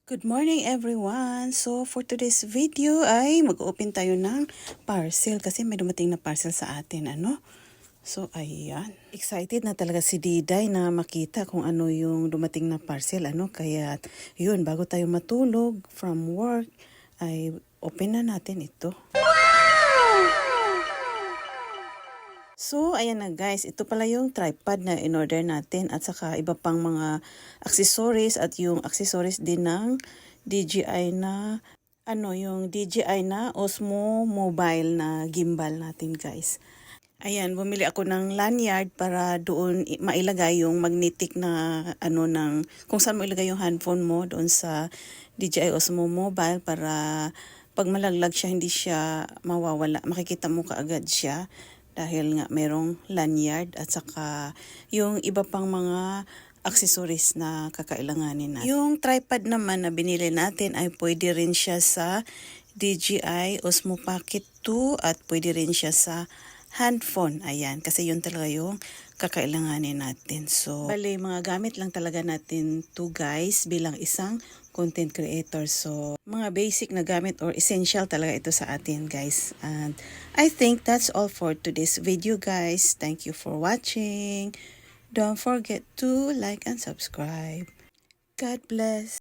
Good morning everyone! So for today's video ay mag-open tayo ng parcel kasi may dumating na parcel sa atin, ano? So ayan, excited na talaga si Diday na makita kung ano yung dumating na parcel, ano? Kaya yun, bago tayo matulog from work ay open na natin ito. So, ayan na guys, ito pala yung tripod na in-order natin at saka iba pang mga accessories at yung accessories din ng DJI na, yung DJI na Osmo Mobile na gimbal natin guys. Ayan, bumili ako ng lanyard para doon mailagay yung magnetic na kung saan mo ilagay yung handphone mo doon sa DJI Osmo Mobile para pag malaglag siya hindi siya mawawala. Makikita mo kaagad siya dahil nga merong lanyard at saka yung iba pang mga accessories na kakailanganin natin. Yung tripod naman na binili natin ay pwede rin siya sa DJI Osmo Pocket 2 at pwede rin siya sa handphone. Ayan, kasi yun talaga yung kakailanganin natin. So, bali, mga gamit lang talaga natin to guys bilang isang content creator. So, mga basic na gamit or essential talaga ito sa atin guys. And I think that's all for today's video guys. Thank you for watching. Don't forget to like and subscribe. God bless.